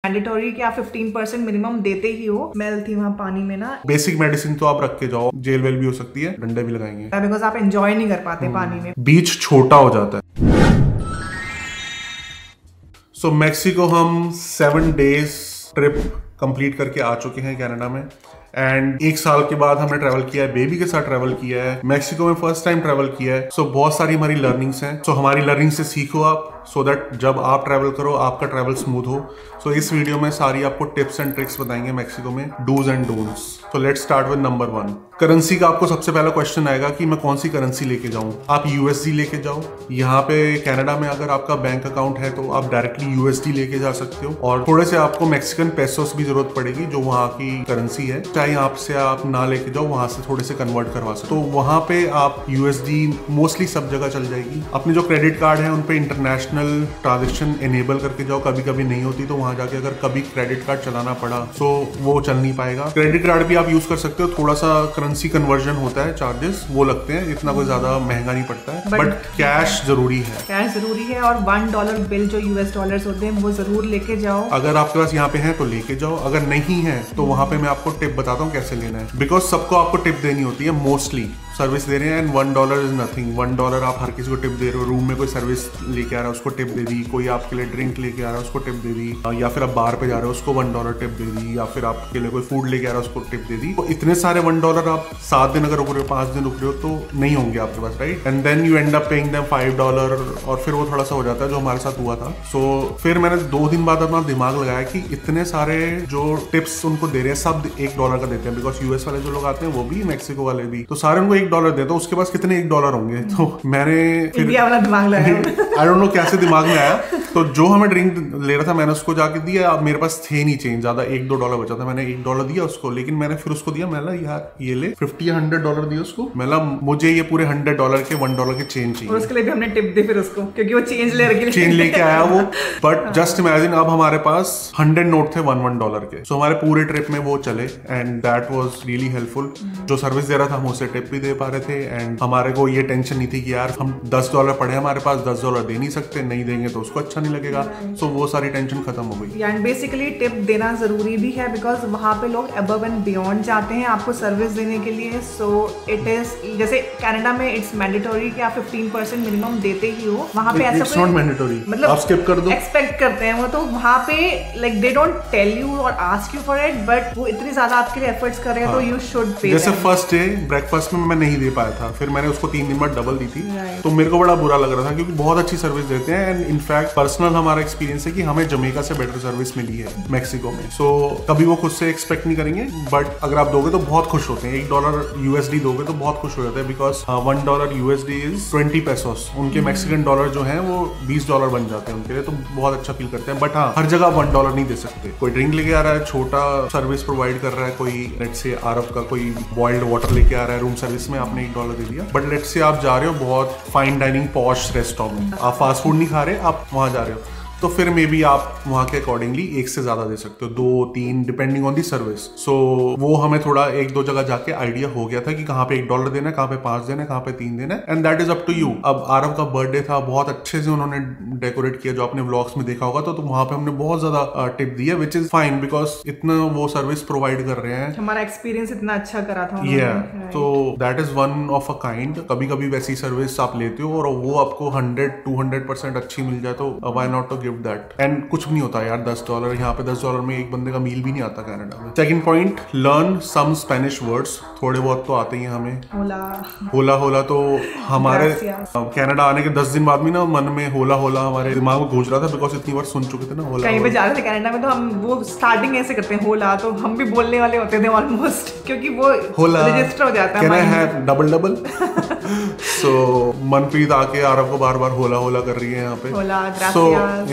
Mandatory कि आप 15% minimum देते ही हो। स्मेल थी वहाँ पानी में ना। बेसिक मेडिसिन तो आप रख के जाओ, जेल वेल भी हो सकती है, डंडे भी लगाएंगे बिकॉज आप एंजॉय नहीं कर पाते पानी में। बीच छोटा हो जाता है। सो मैक्सिको हम 7 डेज ट्रिप कंप्लीट करके आ चुके हैं कनाडा में। एंड 1 साल के बाद हमने ट्रैवल किया है, बेबी के साथ ट्रैवल किया है, मैक्सिको में फर्स्ट टाइम ट्रैवल किया है। सो बहुत सारी हमारी लर्निंग्स हैं। सो हमारी लर्निंग से सीखो आप, सो दैट जब आप ट्रैवल करो आपका ट्रैवल स्मूथ हो। सो इस वीडियो में सारी आपको टिप्स एंड ट्रिक्स बताएंगे मैक्सिको में, dos and don'ts. So let's start with number 1। Currency का आपको सबसे पहला क्वेश्चन आएगा कि मैं कौन सी करेंसी लेके जाऊं। आप यूएसडी लेके जाओ। यहाँ पे कनाडा में अगर आपका बैंक अकाउंट है तो आप डायरेक्टली यूएसडी लेके जा सकते हो, और थोड़े से आपको मैक्सिकन पेसोस भी जरूरत पड़ेगी जो वहाँ की करेंसी है। चाहे आपसे आप ना लेके जाओ, वहां से थोड़े से कन्वर्ट करवा सकते हो। तो वहां पे आप यूएसडी मोस्टली सब जगह चल जाएगी। अपने जो क्रेडिट कार्ड है उन पे इंटरनेशनल ट्रांजेक्शन इनेबल करके जाओ। कभी कभी नहीं होती तो वहां जाके अगर कभी क्रेडिट कार्ड चलाना पड़ा तो वो चल नहीं पाएगा। क्रेडिट कार्ड भी आप यूज कर सकते हो, थोड़ा सा करेंसी कन्वर्जन होता है, चार्जेस वो लगते हैं, इतना कोई ज्यादा महंगा नहीं पड़ता है। बट कैश जरूरी है, कैश जरूरी है। और $1 बिल जो यूएस डॉलर्स होते हैं वो जरूर लेके जाओ। अगर आपके पास यहाँ पे है तो लेके जाओ, अगर नहीं है तो वहां पे मैं आपको टिप बताता हूँ कैसे लेना है। बिकॉज सबको आपको टिप देनी होती है, मोस्टली सर्विस दे रहे हैं, एंड $1 इज नथिंग। $1 आप हर किसी को टिप दे रहे हो। रूम में कोई सर्विस लेके आ रहा है उसको टिप दे दी, कोई आपके लिए ड्रिंक लेके आ रहा है उसको टिप दे दी, या फिर आप बार पे जा रहे हो उसको $1 टिप दे दी, या फिर आपके लिए कोई फूड लेके आ रहा है उसको टिप दे दी। तो इतने सारे $1 आप 7 दिन अगर रुक रहे हो, 5 दिन रुक रहे हो तो नहीं होंगे आपके पास, right. And then you end up paying them $5, और फिर वो थोड़ा सा हो जाता है जो हमारे साथ हुआ था। सो फिर मैंने 2 दिन बाद अपना दिमाग लगाया कि इतने सारे जो टिप्स उनको दे रहे हैं सब $1 का देते हैं, बिकॉज यूएस वाले जो लोग आते हैं वो भी, मैक्सिको वाले भी, तो सारे उनको $1 देते हैं। उसके पास कितने $1 होंगे। तो मैंने फिर इंडिया वाला दिमाग लगाया, आई डोंट नो कैसे दिमाग में आया। तो जो हमें ड्रिंक ले रहा था मैंने उसको जाके दिया। अब मेरे पास थे नहीं चेंज ज्यादा, $1-2 बचा था, मैंने $1 दिया उसको। लेकिन मैंने फिर उसको दिया, मैं यार ये ले, 50 या $100 दिया उसको। मुझे ये पूरे $100 के $1 के चेंज चाहिए, और उसके लिए भी हमने टिप दी फिर उसको, क्योंकि वो चेंज लेके आया वो। बट जस्ट इमेजिन, अब हमारे पास 100 नोट थे $1 के। सो हमारे पूरे ट्रिप में वो चले, and that was really helpful. जो सर्विस दे रहा था हम उसे टिप भी दे पा रहे थे, एंड हमारे को ये टेंशन नहीं थी कि यार हम $10 पड़े हमारे पास, $10 दे नहीं सकते, नहीं देंगे तो उसको अच्छा नहीं लगेगा। सो वो सारी टेंशन खत्म हो गई। एंड बेसिकली टिप देना जरूरी भी है, बिकॉज वहाँ पे लोग अबव एंड बियॉन्ड जाते हैं आपको सर्विस देने के लिए। सो इट इज, जैसे कनाडा में इट्स मैंडेटरी कि आप 15% मिनिमम देते ही हो। वहाँ पे ऐसा कोई मैंडेटरी, मतलब आप स्किप कर दो, एक्सपेक्ट करते हैं वो। तो वहाँ पे like they don't tell you और ask you for it, but वो इतनी ज्यादा आपके लिए एफर्ट्स कर रहे हैं तो यू शुड पे। जैसे फर्स्ट डे ब्रेकफास्ट में मैं नहीं दे पाया था, फिर मैंने उसको 3 दिन बाद डबल दी थी। तो मेरे को बड़ा बुरा लग रहा था, क्योंकि बहुत अच्छी सर्विस देते हैं। एंड इनफैक्ट पर्सनल हमारा एक्सपीरियंस है कि हमें जमैका से बेटर सर्विस मिली है मैक्सिको में। सो कभी वो खुद से एक्सपेक्ट नहीं करेंगे, बट अगर आप दोगे तो बहुत खुश होते हैं। $1 यूएसडी दोगे तो बहुत खुश हो जाते हैं, बिकॉज $1 यूएसडी इज 20 पेसोस। उनके मैक्सिकन डॉलर जो है वो $20 बन जाते हैं उनके लिए, तो बहुत अच्छा फील करते हैं। बट हाँ, हर जगह $1 नहीं दे सकते। कोई ड्रिंक लेके आ रहा है, छोटा सर्विस प्रोवाइड कर रहा है, कोई लेट्स से आरफ का कोई बॉइल्ड वाटर लेके आ रहा है रूम सर्विस में, आपने $1 दे दिया। बट लेट्स से आप जा रहे हो बहुत फाइन डाइनिंग पॉश रेस्टोरेंट में, आप फास्ट फूड नहीं खा रहे, आप वहां जा रहे हो, तो फिर मे बी आप वहां के अकॉर्डिंगली 1 से ज्यादा दे सकते हो, 2-3 डिपेंडिंग ऑन दी सर्विस। सो वो हमें थोड़ा 1-2 जगह जाके आइडिया हो गया था कि कहाँ पे $1 देना है, कहाँ पे 5 देना है, कहाँ पे 3 देना है, and that is up to you. अब आरव का बर्थडे था, बहुत अच्छे से उन्होंने डेकोरेट किया, जो आपने व्लॉग्स में देखा होगा। तो वहां पे हमने बहुत ज्यादा टिप दी है, विच इज फाइन, बिकॉज इतना वो सर्विस प्रोवाइड कर रहे हैं, हमारा एक्सपीरियंस इतना अच्छा करा था। तो that is one of a kind. कभी कभी वैसी सर्विस आप लेते हो और वो आपको 100-200% अच्छी मिल जाए, तो why not to give that. And कुछ भी नहीं होता यार, $10 यहाँ पे $10 में एक बंदे का मील भी नहीं आता कनाडा में। Second point, learn some Spanish words, थोड़े बहुत तो आते ही हैं हमें। होला होला तो हमारे कनाडा आने के 10 दिन बाद भी ना मन में होला होला हमारे दिमाग में गूंज रहा था, बिकॉज इतनी बार सुन चुके थे ना होला। कहीं पे जा रहे थे कनाडा में तो हम वो स्टार्टिंग ऐसे करते हैं होला, तो हम भी बोलने वाले होते थे ऑलमोस्ट, क्योंकि वो रजिस्टर हो जाता है डबल। सो मनप्रीत आके आरव को बार बार होला होला कर रही है यहाँ पे। सो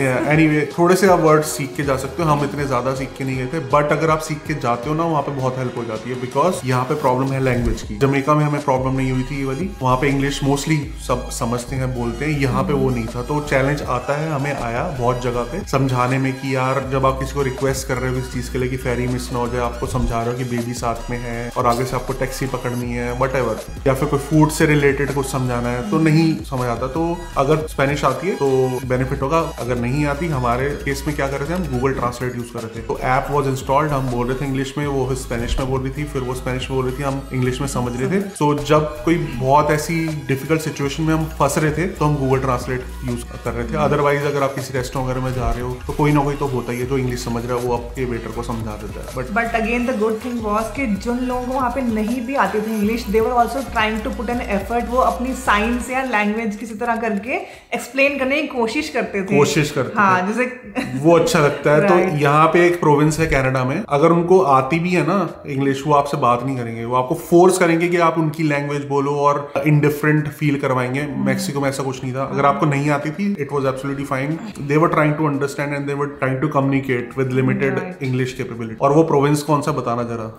एनीवे, थोड़े से आप वर्ड सीख के जा सकते हो। हम इतने ज्यादा सीख के नहीं गए थे, बट अगर आप सीख के जाते हो ना, वहाँ पे बहुत हेल्प हो जाती है, बिकॉज यहाँ पे प्रॉब्लम है लैंग्वेज की। जमैका में हमें प्रॉब्लम नहीं हुई थी ये वाली, वहाँ पे इंग्लिश मोस्टली सब समझते हैं, बोलते हैं। यहाँ पे वो नहीं था, तो चैलेंज आता है, हमें आया बहुत जगह पे समझाने में कि यार जब आप किसी को रिक्वेस्ट कर रहे हो इस चीज के लिए कि फेरी मिस ना हो जाए, आपको समझा रहे हो कि बेबी साथ में है और आगे से आपको टैक्सी पकड़नी है, वट एवर, या फिर कोई फूड से रिलेटेड कुछ समझाना है तो नहीं समझ आता। तो अगर स्पेनिश आती है तो बेनिफिट होगा, अगर नहीं आती, हमारे केस में क्या कर रहे थे, हम गूगल ट्रांसलेट यूज कर रहे थे। तो ऐप वॉज इंस्टॉल्ड, हम बोल रहे थे इंग्लिश में, वो स्पेनिश में बोल रही थी, फिर वो स्पेनिश में बोल रही थी, हम इंग्लिश में समझ रहे थे। तो जब कोई बहुत ऐसी डिफिकल्ट सिचुएशन में हम फंस रहे थे तो हम गूगल ट्रांसलेट यूज कर रहे थे। अदरवाइज अगर आप किसी रेस्टोरेंट वगैरह में जा रहे हो तो कोई ना कोई तो होता ही है जो इंग्लिश समझ रहा है, वो आपके वेटर को समझा देता है। But again the good thing was कि जिन लोगों को वहाँ पे नहीं भी आती थी English, they were also trying to put an effort, वो अपनी साइंस या लैंग्वेज किसी तरह करके एक्सप्लेन करने की कोशिश करते थे। हाँ, जैसे वो अच्छा लगता है। तो यहाँ पे एक प्रोविंस है कनाडा में, अगर उनको आती भी है ना इंग्लिश, वो आपसे बात नहीं करेंगे, वो आपको फोर्स करेंगे कि आप उनकी लैंग्वेज बोलो और इंडिफरेंट फील करवाएंगे। मैक्सिको में ऐसा कुछ नहीं था, अगर आपको नहीं आती थी it was absolutely fine. They were trying to understand and they were trying to communicate with limited English capability. और वो प्रोविंस कौन सा बताना जरा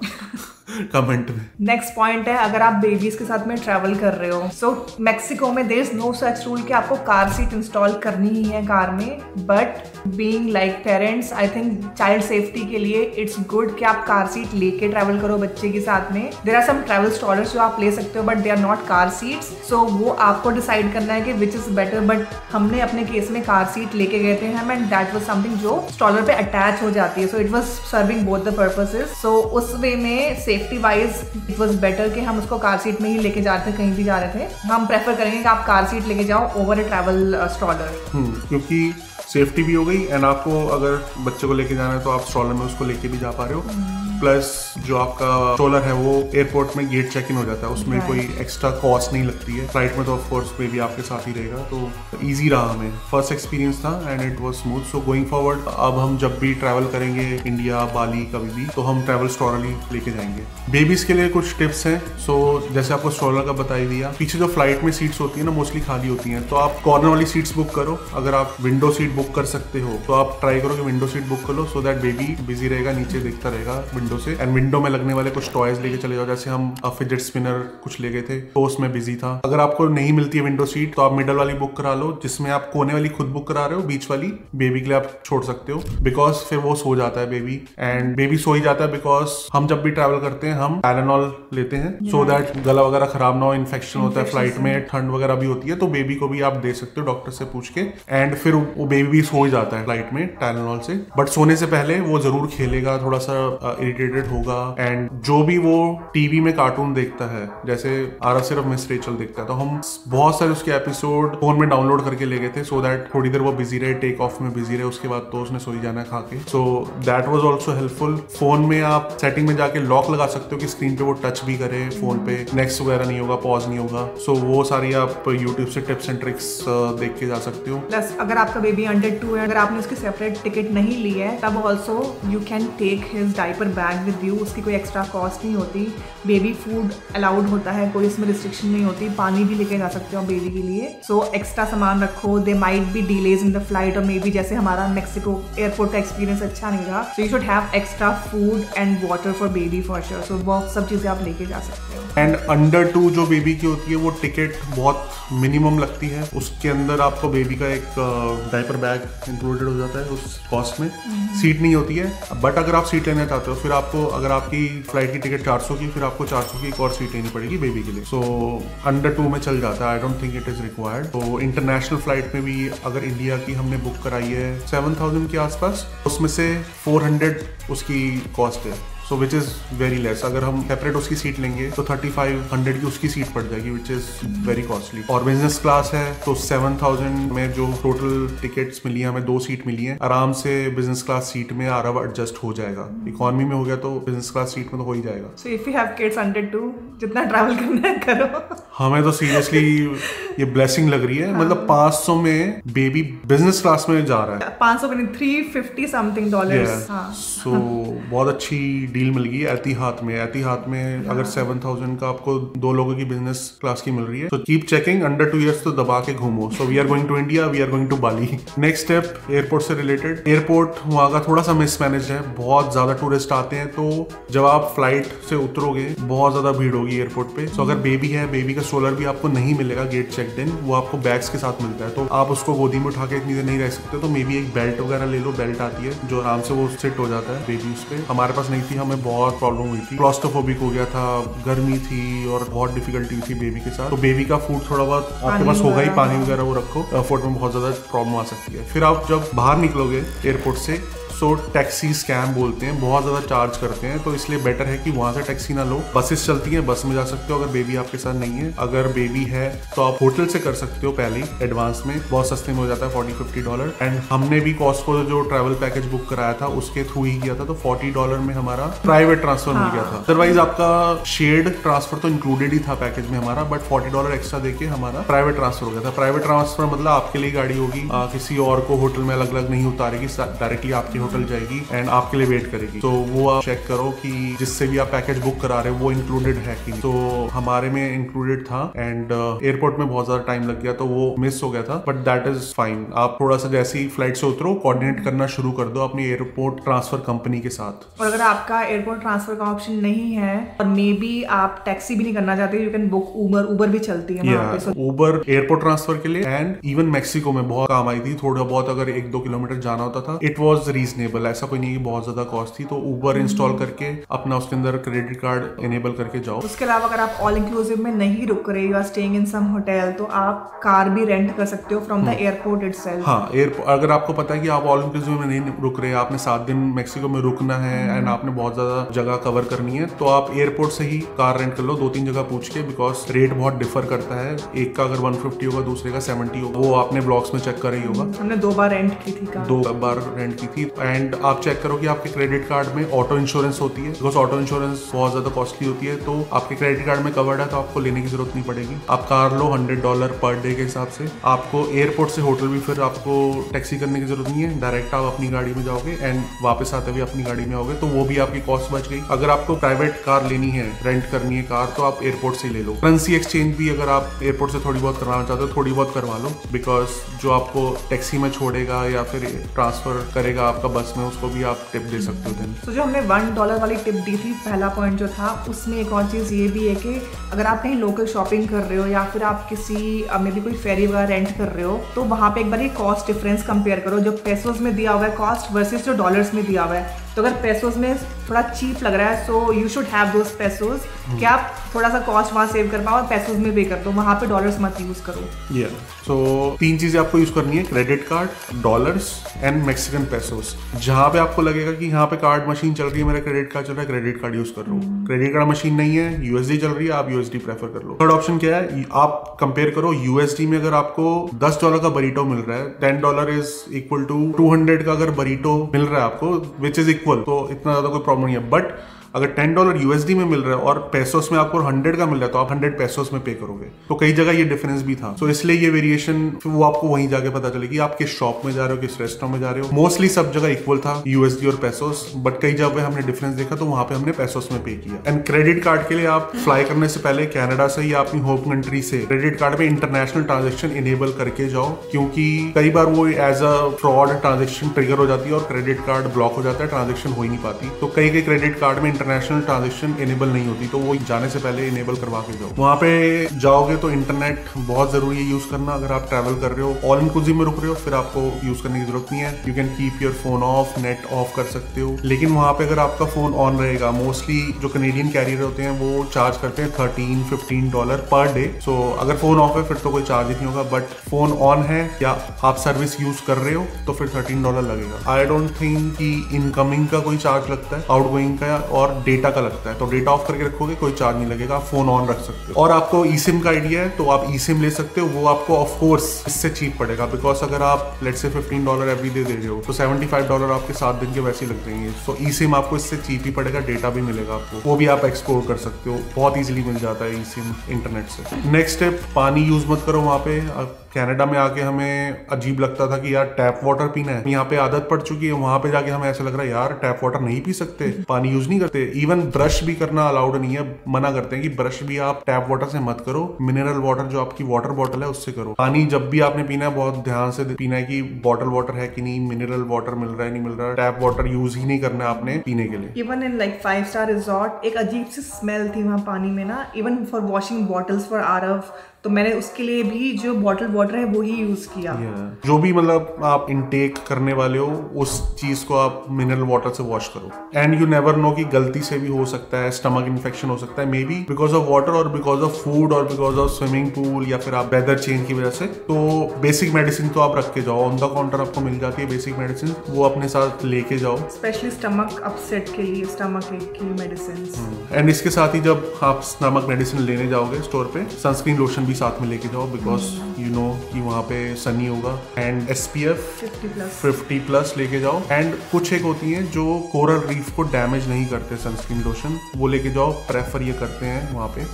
कमेंट में। नेक्स्ट पॉइंट है, अगर आप बेबीज के साथ में ट्रैवल कर रहे हो, सो मैक्सिको में there is no such rule कि आपको कार सीट इंस्टॉल करनी ही है कार में, but being like parents I think child safety के लिए इट्स गुड कि आप कार सीट लेके ट्रैवल करो बच्चे के साथ में। There are some travel strollers जो आप ले सकते हो but they are not car seats, so वो आपको डिसाइड करना है कि विच इज बेटर। बट हमने अपने केस में कार सीट लेके गए थे हम, एंड दैट वाज समथिंग जो स्टॉलर पे अटैच हो जाती है, so it was serving both the purposes. So उस वे में safety wise it was better कि हम उसको कार सीट में ही लेके जा रहे थे, कहीं भी जा रहे थे। हम प्रेफर करेंगे कि आप कार सीट लेके जाओ ओवर अ ट्रैवल स्टॉलर, क्योंकि सेफ्टी भी हो गई एंड आपको अगर बच्चे को लेके जाना है तो आप स्ट्रॉलर में उसको लेके भी जा पा रहे हो। प्लस जो आपका स्ट्रॉलर है वो एयरपोर्ट में गेट चेक इन हो जाता है, उसमें कोई एक्स्ट्रा कॉस्ट नहीं लगती है। फ्लाइट में तो ऑफ कोर्स बेबी आपके साथ ही रहेगा, तो इजी रहा हमें। फर्स्ट एक्सपीरियंस था and it was smooth. So going forward अब हम जब भी ट्रैवल करेंगे इंडिया, बाली, कभी भी, तो हम ट्रैवल स्ट्रॉलर ही लेके जाएंगे। बेबीज के लिए कुछ टिप्स हैं। सो जैसे आपको स्ट्रॉलर का बता ही दिया, पीछे जो फ्लाइट में सीट्स होती है ना मोस्टली खाली होती हैं, तो आप कॉर्नर वाली सीट्स बुक करो। अगर आप विंडो सीट बुक कर सकते हो तो आप ट्राई करो कि विंडो सीट बुक कर लो, सो दैट बेबी बिजी रहेगा, नीचे देखता रहेगा विंडो से। एंड विंडो में लगने वाले कुछ टॉयज लेके चले जाओ, जैसे हम फिजेट स्पिनर कुछ ले गए थे तो उसमें बिजी था। अगर आपको नहीं मिलती है विंडो सीट तो आप मिडल वाली बुक करा लो, जिसमें आप कोने वाली खुद बुक करा रहे हो, बीच वाली बेबी के लिए आप छोड़ सकते हो, बिकॉज फिर वो सो जाता है बेबी, एंड बेबी सो ही जाता है। बिकॉज हम जब भी ट्रैवल करते हैं हम टाइलेनॉल लेते हैं सो दैट गला वगैरह खराब ना हो, इन्फेक्शन होता है फ्लाइट में, ठंड वगैरह भी होती है, तो बेबी को भी आप दे सकते हो डॉक्टर से पूछ के। एंड फिर वो बेबी भी सो ही जाता है फ्लाइट में टाइलेनॉल से। बट सोने से पहले वो जरूर खेलेगा, थोड़ा सा इरिटेटेड होगा, एंड जो भी वो टीवी में कार्टून देखता है, जैसे आरा सिर्फ मिस रेचल देखता है, तो हम बहुत सारे उसके एपिसोड फोन में डाउनलोड करके ले गए थे सो दैट थोड़ी देर वो बिजी रहे, टेक ऑफ में बिजी रहे, उसके बाद तो उसने सोई जाना है खा के। So that was also helpful. Phone में आप सेटिंग में जाके लॉक लगा सकते हो कि स्क्रीन पे वो टच भी करे, फोन पे नेक्स्ट वगैरह नहीं होगा, पॉज नहीं होगा। सो वो सारी आप यूट्यूब से टिप्स एंड ट्रिक्स देख के जा सकते हो। प्लस अगर आपका बेबी अंडर 2 है, अगर आपने उसकी सेपरेट टिकट नहीं ली है, तब also you can take his diaper bag with you, उसकी कोई एक्स्ट्रा कॉस्ट नहीं होती। बेबी फूड अलाउड होता है, कोई इसमें रिस्ट्रिक्शन नहीं होती, पानी भी लेके जा सकते हो बेबी के लिए। सो एक्स्ट्रा सामान रखो, they might be delays in the flight, और मे बी जैसे हमारा मैक्सिको एयरपोर्ट का एक्सपीरियंस अच्छा नहीं रहा, so you should have extra food and water for baby for sure. So वो सब चीजें आप लेके जा सकते हो। एंड अंडर 2 जो बेबी की होती है वो टिकट बहुत मिनिमम लगती है, उसके अंदर आपको बेबी का एक डायपर बैग इंक्लूडेड हो जाता है उस कॉस्ट में। सीट नहीं होती है, बट अगर आप सीट लेना चाहते हो फिर आपको, अगर आपकी फ्लाइट की टिकट 400 की, फिर आपको 400 की एक और सीट लेनी पड़ेगी बेबी के लिए। सो अंडर 2 में चल जाता है, I don't think it is required. तो इंटरनेशनल फ्लाइट में भी अगर इंडिया की हमने बुक कराई है 7000 के आसपास, उसमें से 400 उसकी कॉस्ट है, सो विच इज़ वेरी लेस। अगर हम सेपरेट उसकी सीट लेंगे तो 3500 की उसकी सीट पड़ जाएगी, विच इज़ वेरी कॉस्टली। और बिजनेस क्लास है तो 7000 में जो टोटल टिकट्स मिली है, हमें 2 सीट मिली है, आराम से बिजनेस क्लास सीट में आराम एडजस्ट हो जाएगा। इकोनॉमी में हो गया तो बिजनेस क्लास सीट में तो हो ही जाएगा। So if you have kids under 2, जितना ट्रैवल करना है करो। हमें तो सीरियसली ये ब्लेसिंग लग रही है। मतलब 500 में बेबी बिजनेस क्लास में जा रहा है, 500 में 350 समथिंग डॉलर्स। सो बहुत अच्छी डील मिल गई एतिहाद में। एतिहाद में अगर 7000 का आपको 2 लोगों की बिजनेस क्लास की मिल रही है, तो कीप चेकिंग। अंडर 2 इयर्स तो दबा के घूमो। So we are going to India, we are going to Bali. Next step airport से रिलेटेड। एयरपोर्ट वहाँ का थोड़ा सा मिसमैनेज है, बहुत ज्यादा टूरिस्ट आते हैं, तो जब आप फ्लाइट से उतरोगे बहुत ज्यादा भीड़ होगी एयरपोर्ट पे। सो अगर बेबी है, बेबी का स्ट्रोलर भी आपको नहीं मिलेगा गेट चेक चेकड इन, वो आपको बैग्स के साथ मिलता है, तो आप उसको गोदी में उठा के इतनी देर नहीं रह सकते, तो मे बी एक बेल्ट वगैरह ले लो, बेल्ट आती है जो आराम से वो सिट हो जाता है बेबी उस पे। हमारे पास नहीं थी, हमें बहुत प्रॉब्लम हुई थी, क्लॉस्ट्रोफोबिक हो गया था, गर्मी थी और बहुत डिफिकल्टी हुई थी बेबी के साथ। तो बेबी का फूड थोड़ा बहुत आपके पास होगा ही, पानी वगैरह वो रखो, एयरपोर्ट में बहुत ज्यादा प्रॉब्लम आ सकती है। फिर आप जब बाहर निकलोगे एयरपोर्ट से, सो टैक्सी स्कैम बोलते हैं, बहुत ज़्यादा चार्ज करते हैं, तो इसलिए बेटर है कि वहाँ से टैक्सी ना लो। बसेस चलती हैं, बस में जा सकते हो अगर बेबी आपके साथ नहीं है। अगर बेबी है तो आप होटल से कर सकते हो पहले ही एडवांस में, बहुत सस्ते में हो जाता है, $40-50। एंड हमने भी कॉस्को जो ट्रैवल पैकेज बुक कराया था उसके थ्रू ही किया था, तो $40 में हमारा प्राइवेट ट्रांसफर मिल गया था। अदरवाइज आपका शेयर्ड ट्रांसफर तो इंक्लूडेड ही था पैकेज में हमारा, बट $40 एक्स्ट्रा देके हमारा प्राइवेट ट्रांसफर हो गया था। प्राइवेट ट्रांसफर मतलब आपके लिए गाड़ी होगी, किसी और को होटल में अलग अलग नहीं उतारेगी, डायरेक्टली आपके होटल जाएगी एंड आपके लिए वेट करेगी। तो वो आप चेक करो कि जिससे भी आप पैकेज बुक करा रहे हो वो इंक्लूडेड है कि नहीं। तो हमारे में इंक्लूडेड था एंड एयरपोर्ट में बहुत ज्यादा टाइम लग गया, तो वो मिस हो गया था, बट दैट इज फाइन। आप थोड़ा सा जैसे ही फ्लाइट से उतरो कोऑर्डिनेट करना शुरू कर दो अपनी एयरपोर्ट ट्रांसफर कंपनी के साथ। और अगर आपका एयरपोर्ट ट्रांसफर का ऑप्शन नहीं है और मे बी आप टैक्सी भी नहीं करना चाहते, यू कैन बुक उबर भी चलती है वहाँ पे। उबर एयरपोर्ट ट्रांसफर के लिए एंड इवन मैक्सिको में बहुत काम आई थी, थोड़ा बहुत अगर 1-2 किलोमीटर जाना होता था, इट वॉज रीजनेबल, ऐसा कोई नहीं बहुत ज्यादा कॉस्ट थी। तो उबर इंस्टॉल करके अपना उसके अंदर क्रेडिट कार्ड इनेबल करके जाओ। उसके अलावा अगर आप ऑल इंक्लूसिव में नहीं रुक रहे, you are staying in some hotel, तो आप कार भी रेंट कर सकते हो फ्रॉम द एयरपोर्ट इटसेल्फ। हाँ, अगर आपको पता है कि आप ऑल इंक्लूसिव में नहीं रुक रहे, आपने 7 दिन मैक्सिको में रुकना है एंड आपने बहुत ज्यादा जगह कवर करनी है, तो आप एयरपोर्ट से ही कार रेंट कर लो 2-3 जगह पूछ के, बिकॉज रेट बहुत डिफर करता है। एक का अगर 150 होगा, दूसरे का 70 होगा, वो आपने ब्लॉग्स में चेक करा ही होगा। हमने 2 बार रेंट की थी कार। 2 बार रेंट की थी। एंड आप चेक करो कि आपके क्रेडिट कार्ड में ऑटो इंश्योरेंस होती है, बिकॉज ऑटो इंश्योरेंस बहुत ज्यादा कॉस्टली होती है, तो आपके क्रेडिट कार्ड में कवर्ड है तो आपको लेने की जरूरत नहीं पड़ेगी। आप कार लो $100 पर डे के हिसाब से। आपको एयरपोर्ट से होटल भी फिर आपको टैक्सी करने की जरूरत नहीं है, डायरेक्ट आप अपनी गाड़ी में जाओगे एंड वापस आते हुए अपनी गाड़ी में आओगे, तो वो भी आपकी कॉस्ट बच गई। अगर आपको प्राइवेट कार लेनी है, रेंट करनी है कार, तो आप एयरपोर्ट से ले लो। करेंसी एक्सचेंज भी अगर आप एयरपोर्ट से थोड़ी बहुत करवाना चाहते हो, थोड़ी बहुत करवा लो, बिकॉज जो आपको टैक्सी में छोड़ेगा या फिर ट्रांसफर करेगा आपका बस में, उसको भी आप टिप दे सकते हो। तो जो हमने $1 वाली टिप दी थी, पहला पॉइंट जो था, उसमें एक और चीज़ ये भी है कि अगर आप कहीं लोकल शॉपिंग कर रहे हो या फिर आप किसी मे बी कोई फेरी वगैरह रेंट कर रहे हो, तो वहाँ पे एक बार ये कॉस्ट डिफरेंस कंपेयर करो, जो पेसोस में दिया हुआ है कॉस्ट वर्सेस जो डॉलर्स में दिया हुआ है। तो अगर पेसोस में थोड़ा चीप लग रहा है, so you should have those pesos, कि आप थोड़ा सा कॉस्ट वहाँ सेव कर पाओ और पेसोस में पे कर दो, वहाँ पे डॉलर्स मत यूज करो। सो 3 चीजें आपको यूज करनी है, credit card, dollars and Mexican pesos. जहाँ पे आपको लगेगा कि यहाँ पे कार्ड मशीन चल रही है, मेरा क्रेडिट कार्ड चल रहा है, क्रेडिट कार्ड यूज कर लो। क्रेडिट कार्ड मशीन नहीं है, यूएसडी चल रही है, आप यूएसडी प्रेफर कर लो। थर्ड ऑप्शन क्या है, आप कंपेयर करो यूएसडी में अगर आपको $10 का बरीटो मिल रहा है, $10 इज इक्वल टू 200 का अगर बरीटो मिल रहा है आपको, विच इज इक्वल, तो इतना ज्यादा कोई प्रॉब्लम नहीं है। बट अगर $10 यूएसडी में मिल रहा है और पेसोस में आपको 100 का मिल रहा है, तो आप 100 पेसोस में पे करोगे। तो कई जगह ये डिफरेंस भी था, तो इसलिए ये वेरिएशन वो आपको वहीं जाके पता चलेगी, आप किस शॉप में जा रहे हो, किस रेस्टोरेंट में जा रहे हो। मोस्टली सब जगह इक्वल था यूएसडी और पेसोस, बट कई जगह हमने डिफरेंस देखा तो वहां पे हमने पेसोस में पे किया। एंड क्रेडिट कार्ड के लिए आप फ्लाई करने से पहले कनाडा से या अपनी होम कंट्री से क्रेडिट कार्ड में इंटरनेशनल ट्रांजेक्शन इनेबल करके जाओ, क्योंकि कई बार वो as a fraud transaction trigger हो जाती है और क्रेडिट कार्ड ब्लॉक हो जाता है, ट्रांजेक्शन हो ही नहीं पाती। तो कई क्रेडिट कार्ड में इंटरनेशनल ट्रांजेक्शन इनेबल नहीं होती, तो वो जाने से पहले इनेबल करवा के जाओ। वहां पे जाओगे तो इंटरनेट बहुत जरूरी है यूज करना। अगर आप ट्रैवल कर रहे हो, ऑल इंक्लूसिव में रुक रहे हो, फिर आपको यूज करने की जरूरत नहीं है। You can keep your phone of, net of कर सकते हो। लेकिन वहां पे अगर आपका फोन ऑन रहेगा, मोस्टली जो कनेडियन कैरियर होते हैं वो चार्ज करते हैं $13-15 पर डे। सो अगर फोन ऑफ है फिर तो कोई चार्ज ही नहीं होगा, बट फोन ऑन है या आप सर्विस यूज कर रहे हो तो फिर $13 लगेगा। आई डोंट थिंक कि इनकमिंग का कोई चार्ज लगता है, आउटगोइंग का और डेटा का लगता है, तो डेटा ऑफ करके रखोगे कोई चार्ज नहीं लगेगा, आप फोन ऑन रख सकते हो। और आपको ई सिम का आइडिया है तो आप ई सिम ले सकते हो, वो आपको ऑफ कोर्स इससे चीप पड़ेगा, बिकॉज अगर आप let's say $15 every day they रहे हो तो $75 आपके 7 दिन के वैसे ही लग जाएंगे। सो ई सिम आपको इससे चीप ही पड़ेगा, डेटा भी मिलेगा आपको, वो भी आप एक्सप्लोर कर सकते हो, बहुत ईजिली मिल जाता है ई सिम इंटरनेट से। नेक्स्ट स्टेप, पानी यूज मत करो वहां पे। कनाडा में आके हमें अजीब लगता था कि यार टैप वाटर पीना है, यहाँ पे आदत पड़ चुकी है, वहां पे जाके हमें ऐसा लग रहा है यार टैप वाटर नहीं पी सकते, पानी यूज नहीं करते। इवन ब्रश भी करना अलाउड नहीं है, मना करते हैं कि ब्रश भी आप टैप वाटर से मत करो, मिनरल वाटर जो आपकी वाटर बॉटल है उससे करो। पानी जब भी आपने पीना है बहुत ध्यान से पीना है कि बॉटल वाटर है कि नहीं, मिनरल वाटर मिल रहा है नहीं मिल रहा है, टैप वाटर यूज ही नहीं करना है आपने पीने के लिए। Even in like 5 star resort एक अजीब सी स्मेल थी वहाँ पानी में ना, even for washing bottles for Aarav तो मैंने उसके लिए भी जो बॉटल वाटर है वो ही यूज किया। जो भी मतलब आप इनटेक करने वाले हो उस चीज को आप मिनरल वाटर से वॉश करो। एंड यू नेवर नो कि गलती से भी हो सकता है स्टमक इन्फेक्शन हो सकता है, may be because of water और बिकॉज ऑफ फूड और बिकॉज ऑफ स्विमिंग पूल या फिर आप वेदर चेंज की वजह से। तो बेसिक मेडिसिन तो आप रख के जाओ, ऑन द काउंटर आपको मिल जाती है बेसिक मेडिसिन, वो अपने साथ लेके जाओ, स्पेशली स्टमक अपसेट के लिए, स्टमक एक की मेडिसिन। एंड इसके साथ ही जब आप स्टमक मेडिसिन लेने जाओगे स्टोर पे, सनस्क्रीन लोशन भी साथ में लेके जाओ, बिकॉज यू नो कि वहाँ पे सनी होगा। एंड SPF 50+ लेके जाओ। एंड कुछ एक होती हैं जो कोरल रीफ को डैमेज नहीं करते सनस्क्रीन लोशन, वो लेके जाओ, प्रेफर ये करते हैं वहाँ पे,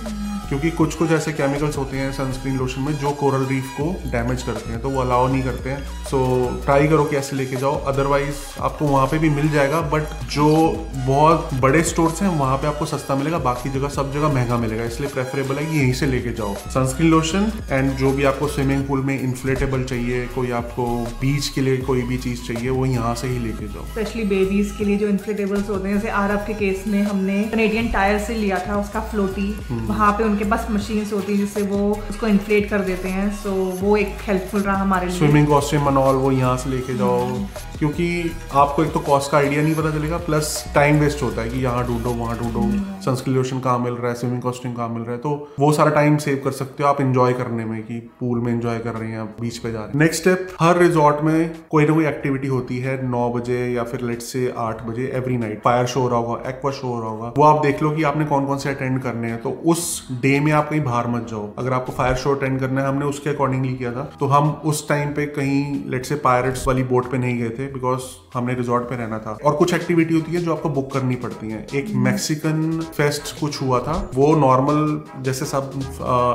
क्योंकि कुछ कुछ ऐसे केमिकल्स होते हैं सनस्क्रीन लोशन में जो कोरल रीफ को डैमेज करते हैं, तो वो अलाउ नहीं करते हैं। सो ट्राई करो कि ऐसे लेके जाओ, अदरवाइज आपको वहाँ पे भी मिल जाएगा, बट जो बहुत बड़े स्टोर्स हैं वहाँ पे आपको सस्ता मिलेगा, बाकी जगह सब जगह महंगा मिलेगा, इसलिए प्रेफरेबल है कि यहीं से लेके जाओ सनस्क्रीन लोशन। एंड जो भी आपको स्विमिंग पूल में इन्फ्लेटेबल चाहिए, कोई आपको बीच के लिए कोई भी चीज चाहिए, वो यहाँ से ही लेके जाओ। स्पेशली बेबीज के लिए जो इन्फ्लेटेबल्स होते हैं, जैसे आरब के केस में हमने कैनेडियन टायर से लिया था उसका फ्लोटी, वहाँ पे उनके पास मशीन्स होती है जिससे वो उसको इन्फ्लेट कर देते हैं, सो वो एक हेल्पफुल रहा हमारे लिए। स्विमिंग कॉस्ट्यूम मनॉल वो यहाँ से लेके जाओ, क्योंकि आपको एक तो कॉस्ट का आइडिया नहीं पता चलेगा, प्लस टाइम वेस्ट होता है कि यहाँ ढूंढो वहाँ ढूंढो, सनस्क्रीन लोशन कहाँ मिल रहा है, स्विमिंग कॉस्ट्यूम कहाँ मिल रहा है, तो वो सारा टाइम सेव कर सकते हो आप एंजॉय करने में, कि पूल में एंजॉय कर रहे हैं आप, बीच पे जा रहे हैं। नेक्स्ट स्टेप, हर रिजॉर्ट में कोई ना कोई एक्टिविटी होती है 9 बजे या फिर लेट से 8 बजे एवरी नाइट। फायर शो हो रहा होगा, एक्वा शो हो रहा होगा, वो आप देख लो कि आपने कौन कौन से अटेंड करने हैं, तो उस डे में आप कहीं बाहर मत जाओ। अगर आपको फायर शो अटेंड करना है, हमने उसके अकॉर्डिंगली किया था, तो हम उस टाइम पे कहीं लेट से पायरेट्स वाली बोट पे नहीं गए थे, बिकॉज हमने रिजॉर्ट पे रहना था। और कुछ एक्टिविटी होती है जो आपको बुक करनी पड़ती है। एक मैक्सिकन फेस्ट कुछ हुआ था, वो नॉर्मल जैसे सब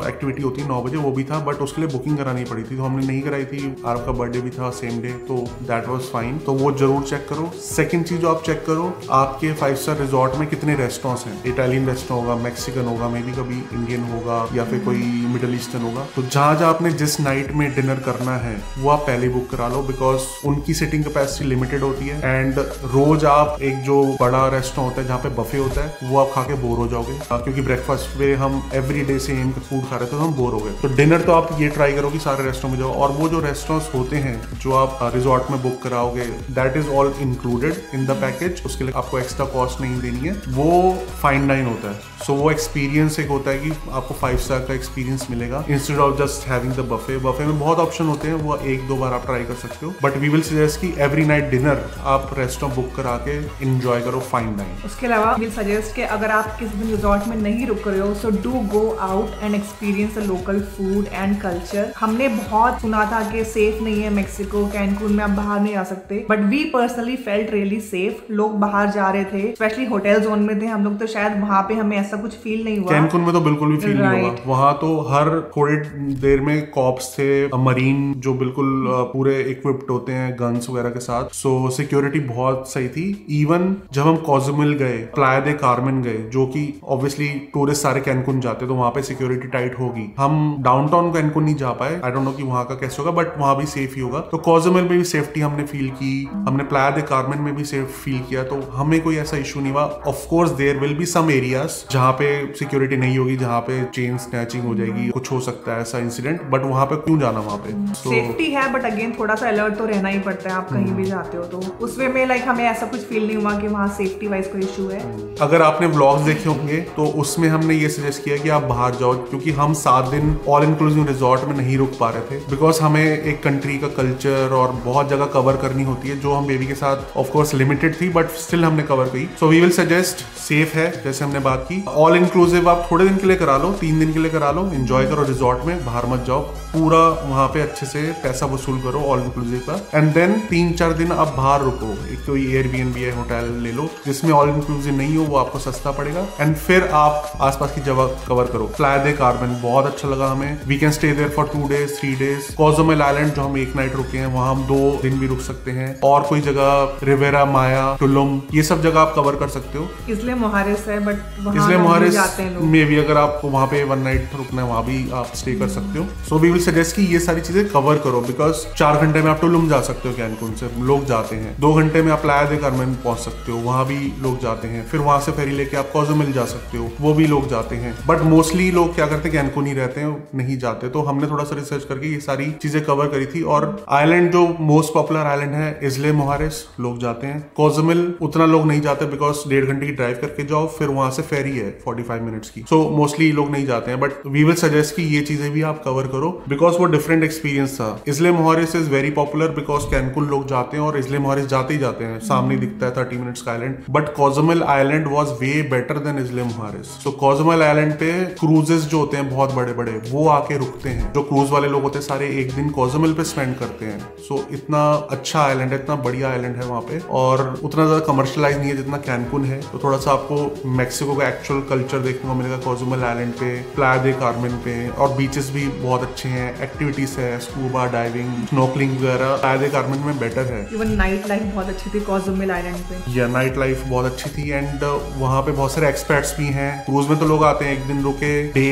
एक्टिविटी होती है 9 बजे, वो भी था, बट उसके लिए बुकिंग करानी पड़ी थी, तो हमने नहीं कराई थी। आपका बर्थडे भी था सेम डे, तो दैट वाज फाइन, तो वो जरूर चेक करो। सेकंड चीज जो आप चेक करो, आपके 5 स्टार रिजॉर्ट में कितने रेस्टोरेंट्स हैं। इटालियन रेस्टोरेंट होगा, मैक्सिकन होगा, मे बी कभी इंडियन होगा या फिर कोई मिडिल ईस्टर्न होगा। तो जहां जहां आपने जिस नाइट में डिनर करना है वो आप पहले बुक करा लो, बिकॉज उनकी सीटिंग कैपेसिटी लिमिटेड होती है। एंड रोज आप एक जो बड़ा रेस्टोरेंट होता है जहाँ पे बफे होता है, वो आप खा के बोर हो जाओगे, क्योंकि ब्रेकफास्ट पे हम एवरी डे सेम फूड खा रहे थे, तो हम बोर हो गए। तो डिनर तो आप ये ट्राई करो कि सारे रेस्टोरेंट में जाओ, और वो जो रेस्टोरेंट्स होते हैं जो आप रिजॉर्ट में बुक कराओगे, that is all included in the package, उसके लिए आपको एक्स्ट्रा कॉस्ट नहीं देनी है, वो फाइन डाइन होता है। सो वो एक्सपीरियंस एक होता है कि आपको 5 स्टार का एक्सपीरियंस मिलेगा instead of just having the buffet. Buffet में बहुत ऑप्शन होते हैं, वो 1-2 बार आप ट्राई कर सकते हो, बट वी विल सजेस्ट कि एवरी नाइट डिनर आप रेस्टोरेंट बुक करा के एंजॉय करो फाइन डाइन। उसके अलावा विल सजेस्ट कि अगर आप किसी दिन रिजॉर्ट में नहीं रुक रहे हो, so do go out and experience the local food and culture. हमने बहुत सुना था कि सेफ नहीं है मैक्सिको, कैनकून में आप बाहर नहीं आ सकते, but we personally felt really safe. लोग बाहर जा रहे थे, स्पेशली होटल जोन में थे हम लोग, तो शायद वहाँ पे हमें ऐसा कुछ फील नहीं हुआ। कैनकून में तो बिल्कुल भी फील नहीं हुआ, वहाँ तो हर थोड़ी देर में कॉप्स थे, मरीन जो बिल्कुल पूरे इक्विप्ड होते हैं गन्स वगैरह के साथ, सो सिक्योरिटी बहुत सही थी। इवन जब हम कोजुमिल गए, प्लाया दे कार्मेन गए, जो कि ऑब्वियसली टूरिस्ट सारे कैनकून जाते, तो वहाँ पे सिक्योरिटी टाइट होगी। हम डाउनटाउन कैनकून नहीं जा पाए, आई डोंट नो कि वहाँ का कैसे होगा, बट वहाँ भी सेफ ही होगा। तो कोजुमिल में भी सेफ्टी हमने फील की, हमने प्लाया दे कार्मेन में भी सेफ फील किया, तो हमें कोई ऐसा इशू नहीं हुआ। Of course there will be some areas जहाँ पे सिक्योरिटी नहीं होगी, जहाँ पे चेन स्नैचिंग हो जाएगी, कुछ हो सकता है ऐसा इंसिडेंट, बट वहाँ पे क्यों जाना, वहाँ पे सेफ्टी है, बट अगेन थोड़ा सा अलर्ट तो रहना ही पड़ता है, आप कहीं भी जाते हो। तो उस वे में लाइक हमें ऐसा कुछ फील नहीं हुआ कि वहाँ सेफ्टी वाइज कोई इशू है। अगर आपने व्लॉग्स देखे होंगे तो उसमें हमने ये सजेस्ट किया कि आप बाहर जाओ, क्योंकि हम 7 दिन ऑल इंक्लूसिव रिजॉर्ट में नहीं रुक पा रहे थे, बिकॉज हमें एक कंट्री का कल्चर और बहुत जगह कवर करनी होती है, जो हम बेबी के साथ ऑफ कोर्स लिमिटेड थी, बट स्टिल हमने कवर की। So we will suggest, safe है जैसे हमने बात की। ऑल इंक्लूसिव आप थोड़े दिन के लिए करा लो, 3 दिन के लिए करा लो, एंजॉय करो रिजॉर्ट में, बाहर मत जाओ, पूरा वहां पे अच्छे से पैसा वसूल करो ऑल इंक्लूसिव का। एंड देन 3-4 दिन आप बाहर रुको, एक कोई एयरबीएनबी है होटल ले लो जिसमें ऑल इंक्लूसिव नहीं हो, वो आपको सस्ता पड़ेगा, एंड फिर आप आसपास की जगह कवर करो। प्लाया दे कार्मेन बहुत अच्छा लगा हमें, we can stay there for 2 days 3 days। Cozumel island जो हम 1 नाइट रुके हैं, वहां हम 2 दिन भी रुक सकते हैं, और कोई जगह रिवेरा माया, टुलुम, ये सब जगह आप कवर कर सकते हो। इसलिए मोहारिस है, बट इसलिए मोहारिस में भी अगर आपको वहां पे 1 नाइट रुकना है, वहां भी आप स्टे कर सकते हो। सो वी विल सजेस्ट कि ये सारी चीजें कवर करो, बिकॉज 4 घंटे में आप टुलुम जा सकते हो, कैनकून से लोग जाते जाते हैं। 2 घंटे में आप प्लाया दे कार्मेन पहुंच सकते हो, वहां भी लोग जाते हैं। फिर वहां से फेरी लेके आप कोज़ुमिल जा सकते हो, वो भी लोग जाते हैं। बट मोस्टली लोग क्या करते हैं, कैनकुन ही रहते हैं, नहीं जाते। तो हमने थोड़ा सा रिसर्च करके ये सारी चीजें कवर करी थी। और आइलैंड जो मोस्ट पॉपुलर आइलैंड है इस्ले मोहारेस, लोग जाते हैं। कोज़ुमिल उतना लोग नहीं जाते बिकॉज 1.5 घंटे की ड्राइव करके जाओ, फिर वहां से फेरी है 45 मिनट्स की। सो मोस्टली लोग नहीं जाते हैं, बट वी विल सजेस्ट कि ये चीजें भी आप कवर करो बिकॉज वो डिफरेंट एक्सपीरियंस था। Isla Mujeres is very popular because Cancun लोग जाते हैं और इस्ले मोहारेस जाते ही जाते हैं, सामने दिखता है 30 मिनट्स का island. But Cozumel island was way better than Isla Mujeres. So Cozumel island पे क्रूजेस जो होते हैं बहुत बड़े बड़े, वो आके रुकते हैं। जो क्रूज वाले लोग होते हैं सारे एक दिन कोज़ुमिल पे स्पेंड करते हैं। सो इतना अच्छा आइलैंड है, इतना बढ़िया आइलैंड है वहाँ पे, और उतना ज्यादा कमर्शलाइज नहीं है जितना कैनकुन है। तो थोड़ा सा आपको मेक्सिको का एक्चुअल कल्चर देखने को मिलेगा कोज़ुमिल आइलैंड पे, प्लाया दे कार्मेन पे। और बीचेस भी बहुत अच्छे हैं, एक्टिविटीज है, स्कूबा डाइविंग, स्नॉर्कलिंग वगैरह प्लाया दे कार्मेन में बेटर है। इवन नाइट लाइफ बहुत अच्छी थी कोज़ुमिल आइलैंड पे। या नाइट लाइफ बहुत अच्छी थी। एंड वहाँ पे बहुत सारे एक्सपर्ट्स भी हैं। क्रूज में तो लोग आते हैं, एक दिन रुके, डे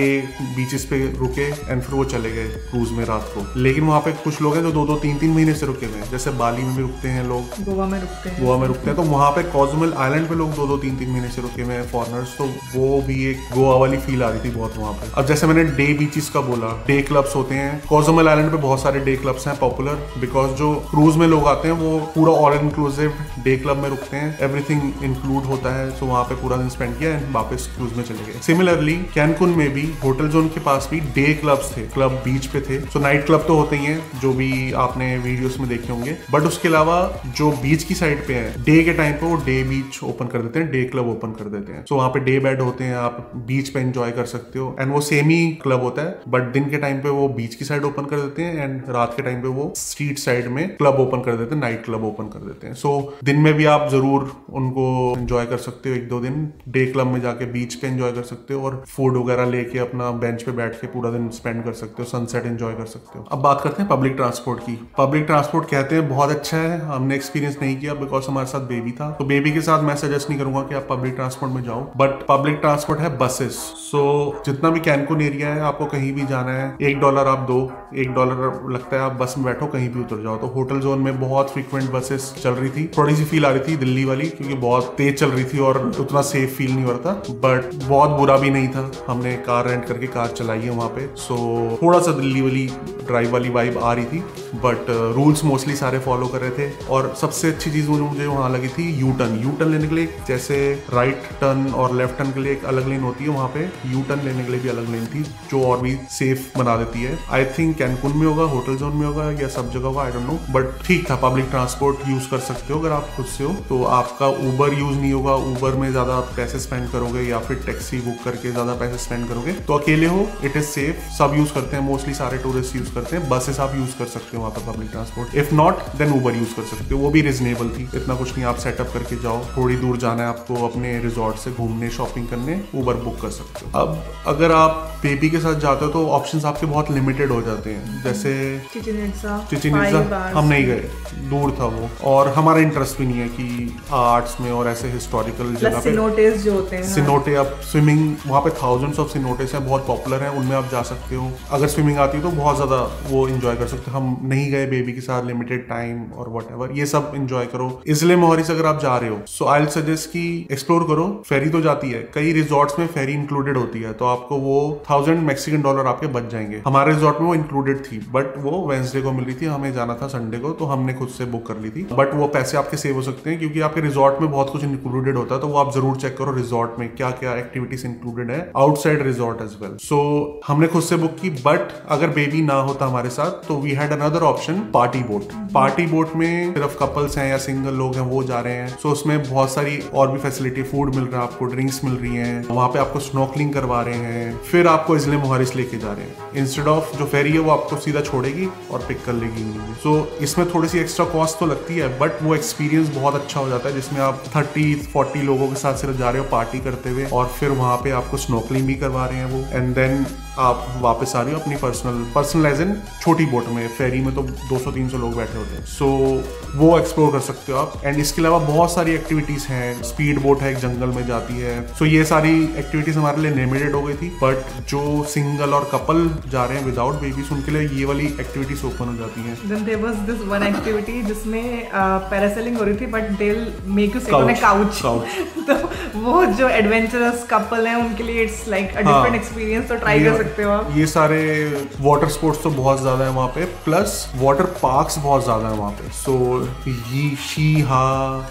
बीचेस पे रुके एंड फिर वो चले गए क्रूज में रात को। लेकिन वहाँ पे कुछ लोग हैं जो 2-2, 3-3 महीने से रुके हुए हैं। जैसे बाली में भी रुकते हैं लोग, गोवा में रुकते हैं। तो वहाँ पे कोज़ुमिल आइलैंड पे लोग 2-2, 3-3 महीने से रुके हुए हैं फॉरनर्स। तो वो भी एक गोवा वाली फील आ रही थी बहुत वहाँ पे। अब जैसे मैंने डे बीचेस का बोला, डे क्लब्स होते हैं कोज़ुमिल आइलैंड पे, बहुत सारे डे क्लब्स हैं पॉपुलर बिकॉज जो क्रूज में लोग आते हैं वो पूरा ऑल इंक्लूसिव डे क्लब में रुकते हैं, एवरीथिंग इंक्लूड होता है। सो वहाँ पे पूरा दिन स्पेंड किया एंड वापस क्रूज में चले गए। सिमिलरली कैनकुन में भी होटल जोन के पास भी डे क्लब्स थे, क्लब बीच पे थे। सो नाइट क्लब तो होते ही हैं जो भी आपने वीडियोस में देखे होंगे, बट उसके अलावा जो बीच की साइड पे है, डे के टाइम पे वो डे बीच ओपन कर देते हैं, डे क्लब ओपन कर देते हैं। सो वहाँ पे डे बेड होते हैं, आप बीच पे एंजॉय कर सकते हो। एंड वो सेम ही क्लब होता है, बट दिन के टाइम पे वो बीच की साइड ओपन कर देते हैं एंड रात के टाइम पे वो स्ट्रीट साइड में क्लब ओपन कर देते हैं, नाइट क्लब ओपन कर देते हैं। सो दिन में भी आप जरूर उनको एंजॉय कर सकते हो, 1-2 दिन डे क्लब में जाके बीच पे एंजॉय कर सकते हो और फूड वगैरह लेके अपना बेंच पे बैठ के पूरा दिन स्पेंड कर सकते हो, सनसेट एंजॉय कर सकते हो। अब बात करते हैं पब्लिक ट्रांसपोर्ट की। पब्लिक ट्रांसपोर्ट कहते हैं बहुत अच्छा है, हमने एक्सपीरियंस नहीं किया बिकॉज हमारे साथ बेबी था। तो बेबी के साथ मैं सजेस्ट नहीं करूंगा कि आप पब्लिक ट्रांसपोर्ट में जाओ, बट पब्लिक ट्रांसपोर्ट है बसेस। सो जितना भी कैनकुन एरिया है, आपको कहीं भी जाना है, $1 आप दो, $1 लगता है, आप बस में बैठो, कहीं भी उतर जाओ। तो होटल जोन में बहुत फ्रीक्वेंट बसेस चल रही थी, थोड़ी सी फील आ रही थी दिल्ली वाली, क्योंकि बहुत तेज चल रही थी और उतना सेफ फील नहीं हो रहा था, बट बहुत बुरा भी नहीं था। हमने कार रेंट करके कार चलाई है वहाँ पे, सो थोड़ा सा दिल्ली वाली ड्राइव वाली वाइब आ रही थी, बट रूल्स मोस्टली सारे फॉलो कर रहे थे। और सबसे अच्छी चीज मुझे वहाँ लगी थी यू टर्न लेने के लिए, जैसे राइट टर्न और लेफ्ट टर्न के लिए एक अलग लेन होती है, वहाँ पे यू टर्न लेने के लिए भी अलग लेन थी, जो और भी सेफ बना देती है। आई थिंक कैनकुन में होगा, होटल जोन में होगा या सब जगह होगा, आई डोंट नो, बट ठीक था। पब्लिक ट्रांसपोर्ट यूज कर सकते हो अगर आप खुद से हो, तो आपका उबर यूज नहीं होगा। उबर में ज्यादा पैसे स्पेंड करोगे या फिर टैक्सी बुक करके ज्यादा पैसे स्पेंड करोगे। तो अकेले हो, इट इज सेफ, सब यूज करते हैं, मोस्टली सारे टूरिस्ट यूज करते हैं। बसेस आप यूज कर सकते हो वहाँ पर public transport, if not then Uber use कर सकते हो, वो भी रिजनेबल थी, इतना कुछ नहीं। आप सेटअप करके जाओ, थोड़ी दूर जाना है आपको अपने रिजॉर्ट से घूमने, शॉपिंग करने, उबर बुक कर सकते हो। अब अगर आप बेबी के साथ जाते हो तो ऑप्शंस आपके बहुत लिमिटेड हो जाते हैं। जैसे चिचिन इट्जा हम नहीं गए, दूर था वो, और हमारा इंटरेस्ट भी नहीं है कि आर्ट्स में और ऐसे हिस्टोरिकल जगह पे सिनोटेस जो होते हैं, सिनोटे, अब स्विमिंग वहाँ पे थाउजेंड्स ऑफ सिनोटेस हैं, बहुत पॉपुलर हैं, उनमें आप जा सकते हो। अगर स्विमिंग आती है तो बहुत ज्यादा वो एंजॉय कर सकते हो। हम नहीं गए बेबी के साथ, लिमिटेड टाइम और व्हाटएवर, ये सब एंजॉय करो। इस्ले मोहारेस अगर आप जा रहे हो, सो आई विल सजेस्ट कि एक्सप्लोर करो। फेरी तो जाती है, कई रिजॉर्ट्स में फेरी इंक्लूडेड होती है, तो आपको वो $1000 आपके बच जाएंगे। हमारे रिजॉर्ट में वो इंक्लूडेड थी, बट वो वेंसडे को मिल रही थी, हमें जाना था संडे को, तो हमने खुद से बुक कर ली थी। बट वो पैसे आपके सेव हो सकते हैं, क्योंकि आपके रिजॉर्ट में बहुत कुछ इंक्लूडेड होता है, तो वो आप जरूर चेक करो रिजॉर्ट में क्या क्या एक्टिविटीज इंक्लूडेड है आउटसाइड रिजॉर्ट एज वेल। सो हमने खुद से बुक की, बट अगर बेबी ना होता हमारे साथ तो we had another option, party boat. Party boat में सिर्फ कपल्स हैं या सिंगल लोग हैं वो जा रहे हैं। सो उसमें बहुत सारी और भी फैसिलिटी, फूड मिल रहा है आपको, ड्रिंक्स मिल रही हैं, वहां पे आपको स्नॉर्कलिंग करवा रहे हैं, फिर आपको इस्ले मोहारेस लेके जा रहे हैं। इंस्टेड ऑफ जो फेरी है वो आपको सीधा छोड़ेगी और पिक कर लेगी। सो इसमें थोड़ी सी एक्स्ट्रा कॉस्ट तो लगती है, बट वो एक्सपीरियंस बहुत अच्छा हो जाता है, जिसमें आप 30-40 लोगों के साथ सिर्फ जा रहे हो पार्टी करते हुए, और फिर वहां पे आपको स्नॉर्कलिंग भी करवा रहे हैं वो, एंड देन आप वापस आ रहे हो अपनी पर्सनल एज इन छोटी बोट में। फेरी में तो 200-300 लोग बैठे होते हैं, सो वो एक्सप्लोर कर सकते हो आप। एंड इसके अलावा बहुत सारी एक्टिविटीज हैं, स्पीड बोट है, एक जंगल में जाती है। सो ये सारी एक्टिविटीज हमारे लिए लिमिटेड हो गई थी, बट जो सिंगल और कपल जा रहे हैं विदाउट बेबीज उनके लिए ये वाली एक्टिविटीज ओपन हो जाती हैं। Then there was this one activity जिसमें पैरासेलिंग हो रही थी, but they will make you sit on a couch. तो वो जो एडवेंचरस कपल हैं उनके लिए it's like a different experience, तो ट्राई कर सकते हो आप। ये सारे वाटर स्पोर्ट्स तो बहुत ज्यादा है वहाँ पे, प्लस वाटर पार्क्स बहुत ज्यादा है वहाँ पे। सो ये शीहा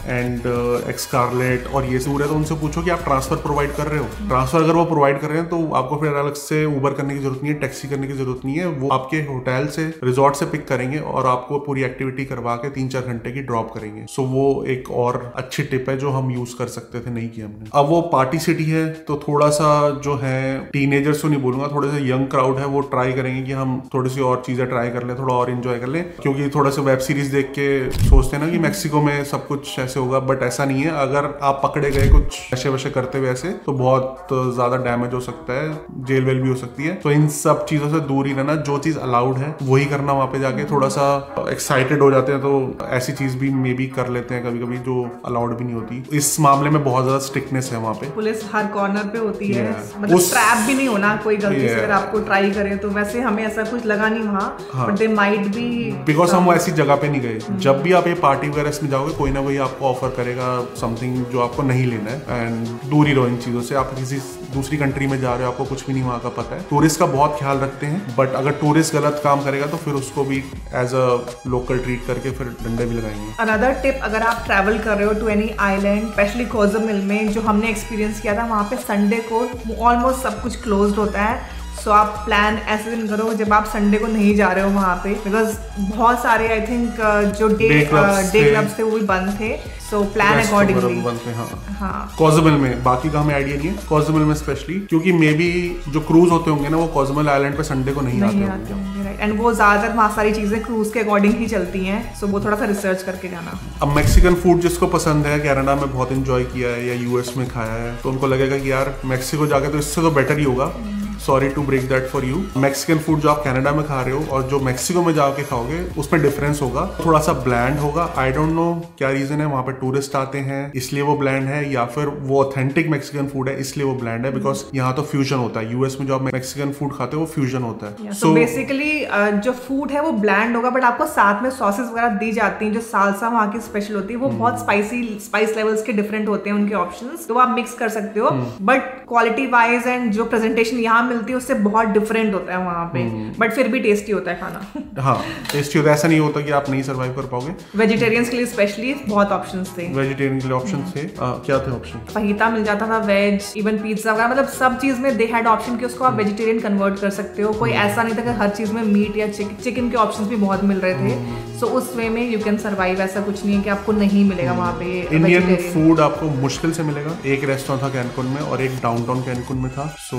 एंड एक्सकारलेट और ये सूर है, तो उनसे पूछो कि आप ट्रांसफर प्रोवाइड कर रहे हो। ट्रांसफर अगर वो प्रोवाइड कर रहे हैं तो आपको फिर अलग से उबर करने की जरूरत नहीं है, टैक्सी करने की जरूरत नहीं है। वो आपके होटल से, रिजॉर्ट से पिक करेंगे और आपको पूरी एक्टिविटी करवा के 3-4 घंटे की ड्रॉप करेंगे। सो वो एक और अच्छी टिप है जो हम यूज कर सकते थे, नहीं किया हमने। अब वो पार्टी सिटी है तो थोड़ा सा जो है टीनेजर्स तो नहीं बोलूंगा, थोड़े से यंग क्राउड है, वो ट्राई करेंगे कि हम थोड़ी सी और चीजें ट्राई कर लें, थोड़ा और एंजॉय कर लें, क्योंकि थोड़ा सा वेब सीरीज देख के सोचते हैं ना कि मैक्सिको में सब कुछ ऐसे होगा, बट ऐसा नहीं है। अगर आप पकड़े गए कुछ नशे वशे करते हुए ऐसे, तो बहुत ज्यादा डैमेज हो सकता है, जेल वेल भी हो सकती है। तो इन सब चीजों से दूर ही रहना, जो चीज अलाउड है वही करना। वहां पे जाके थोड़ा सा एक्साइटेड हो जाते हैं तो ऐसी चीज भी मे बी कर लेते हैं कभी कभी जो अलाउड भी नहीं होती। इस मामले में बहुत ज्यादा स्ट्रिक्टनेस है वहाँ पे, पुलिस हर कॉर्नर पे होती है, मतलब ट्रैप भी नहीं होना कोई गलती से अगर आपको ट्राई करे तो। वैसे हमें ऐसा कुछ लगा नहीं वहाँ, but they might be, because हम ऐसी जगह पे नहीं गए। जब भी आप ये पार्टी वगैरह में जाओगे, कोई ना कोई आपको ऑफर करेगा समथिंग जो आपको नहीं लेना है, एंड दूर ही रहो इन चीजों से। आप किसी दूसरी कंट्री में जा रहे हो, आपको कुछ भी नहीं वहाँ का पता है। टूरिस्ट का बहुत ख्याल रखते हैं, बट अगर टूरिस्ट गलत काम करेगा तो फिर उसको भी एज अ लोकल ट्रीट करके फिर डंडे भी लगाएंगे। अनदर टिप, अगर आप ट्रैवल कर रहे हो टू एनी आइलैंड, स्पेशली कोजामिल में जो हमने एक्सपीरियंस किया था, वहाँ पे संडे को ऑलमोस्ट सब कुछ क्लोज्ड होता है। सो आप प्लान ऐसे दिन करो जब आप संडे को नहीं जा रहे हो वहाँ पे, बिकॉज बहुत सारे आई थिंक जो डे क्लब्स थे वो भी बंद थे। So plan accordingly. हाँ, कोजामिल में, बाकी का हमें आइडिया नहीं है, कोजामिल में स्पेशली क्योंकि मे बी जो क्रूज होते होंगे ना वो कोजामिल आइलैंड पे संडे को नहीं आते होंगे, राइट। एंड वो ज्यादातर वहाँ सारी चीजें क्रूज के अकॉर्डिंग ही चलती हैं, सो वो थोड़ा सा रिसर्च करके जाना। अब मैक्सिकन फूड जिसको पसंद है, कनाडा में बहुत एंजॉय किया है या यूएस में खाया है, तो उनको लगेगा कि यार मैक्सिको जाके तो इससे तो बेटर ही होगा। Sorry to break that for you. Mexican food जो आप कनाडा में खा रहे हो और जो मैक्सिको में जाके खाओगे उसमें डिफरेंस होगा, थोड़ा सा ब्लैंड होगा। आई डोंट नो क्या रीजन है, वहाँ पे टूरिस्ट आते हैं इसलिए वो ब्लैंड है, या फिर वो ऑथेंटिक मैक्सिकन फूड है इसलिए वो ब्लैंड है, बिकॉज यहाँ तो फ्यूजन होता है। यूएस में जो आप मैक्सिकन फूड खाते हो वो फ्यूजन होता है। सो बेसिकली जो फूड है वो ब्लैंड होगा, बट आपको साथ में सॉसेस वगैरह दी जाती हैं। जो सालसा वहाँ की स्पेशल होती है वो बहुत स्पाइस लेवल्स के डिफरेंट होते हैं उनके ऑप्शंस, तो आप मिक्स कर सकते हो। बट क्वालिटी वाइज एंड जो प्रेजेंटेशन यहाँ मिलती है उससे बहुत डिफरेंट होता है वहाँ पे, बट फिर भी टेस्टी होता है खाना। हाँ, टेस्टी होता है, ऐसा नहीं होता कि आप नहीं सर्वाइव कर पाओगे। वेजिटेरियंस के लिए स्पेशली बहुत ऑप्शंस थे। वेजिटेरियन के लिए ऑप्शंस थे, क्या थे ऑप्शन? फहीता मिल जाता था, वेज, इवन पिज्जा वगैरह, मतलब सब चीज में दे हैड ऑप्शन कि उसको आप वेजिटेरियन कन्वर्ट कर सकते हो। कोई ऐसा नहीं था कि हर चीज में मीट या चिकन के ऑप्शंस भी बहुत मिल रहे थे। सो उस वे में यू कैन सर्वाइव। ऐसा कुछ नहीं है कि आपको नहीं मिलेगा वहाँ पे। इंडियन फूड आपको मुश्किल से मिलेगा। एक रेस्टोरेंट था कैनकुन में और एक डाउनटाउन कैनकुन में था, सो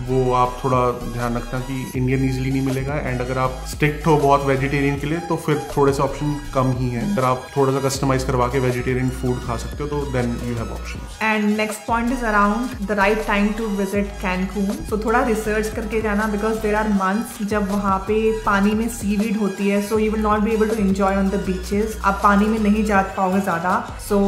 वो आप थोड़ा ध्यान रखना कि इंडियन इजीली नहीं मिलेगा। एंड अगर आप स्ट्रिक्ट हो बहुत वेजिटेरियन के लिए तो फिर थोड़े से ऑप्शन कम ही है। अगर आप थोड़ा सा कस्टमाइज करवा के वेजिटेरियन फूड खा सकते हो तो then you have options. And next point is around the right time to visit Cancun. So थोड़ा रिसर्च करके जाना, बिकॉज देयर आर मंथ्स जब वहाँ पे पानी में सीवीड होती है, so you will not be able to enjoy on the beaches. आप पानी में नहीं जा पाओगे ज्यादा। So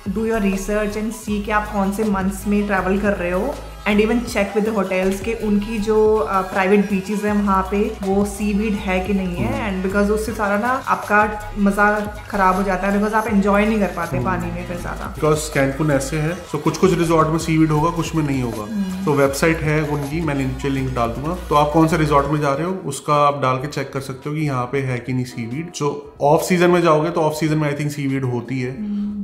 do your research and see कि आप कौन से मंथ्स में ट्रैवल कर रहे हो। And even check with the hotels के उनकी जो प्राइवेट बीचेस है वहाँ पे वो सीवीड है कि नहीं है। एंड बिकॉज उससे सारा ना आपका मजा खराब हो जाता है, बिकॉज आप एंजॉय नहीं कर पाते पानी में फिर ज्यादा। बिकॉज कैनकुन ऐसे है, तो कुछ रिजॉर्ट में सीवीड होगा, कुछ में नहीं होगा। तो वेबसाइट है उनकी, मैं नीचे लिंक डाल दूंगा। तो आप कौन से रिजॉर्ट में जा रहे हो उसका आप डाल के चेक कर सकते हो कि यहाँ पे है कि नहीं सीवीड। जो ऑफ सीजन में जाओगे तो ऑफ सीजन में आई थिंक सीवीड होती है,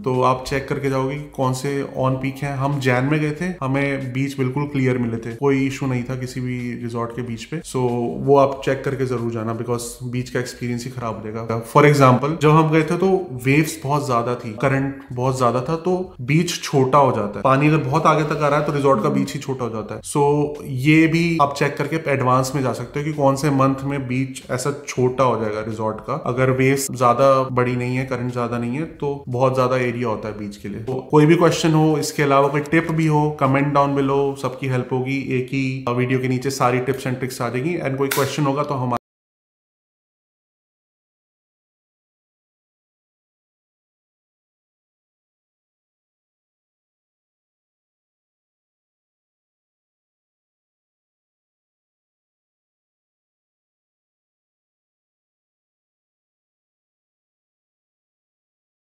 तो आप चेक करके जाओगे कि कौन से ऑन पीक है। हम जैन में गए थे, हमें बीच बिल्कुल क्लियर मिले थे, कोई इशू नहीं था किसी भी रिजॉर्ट के बीच पे। सो वो आप चेक करके जरूर जाना, बिकॉज बीच का एक्सपीरियंस ही खराब हो जाएगा। फॉर एग्जाम्पल जब हम गए थे तो वेव्स बहुत ज्यादा थी, करंट बहुत ज्यादा था, तो बीच छोटा हो जाता है। पानी अगर बहुत आगे तक आ रहा है तो रिजॉर्ट का बीच ही छोटा हो जाता है। सो ये भी आप चेक करके एडवांस में जा सकते हो कि कौन से मंथ में बीच ऐसा छोटा हो जाएगा रिजॉर्ट का। अगर वेव्स ज्यादा बड़ी नहीं है, करंट ज्यादा नहीं है, तो बहुत ज्यादा एरिया बढ़िया होता है बीच के लिए। तो कोई भी क्वेश्चन हो, इसके अलावा कोई टिप भी हो, कमेंट डाउन बिलो, सबकी हेल्प होगी। एक ही वीडियो के नीचे सारी टिप्स एंड ट्रिक्स आ जाएगी, एंड कोई क्वेश्चन होगा तो हमारे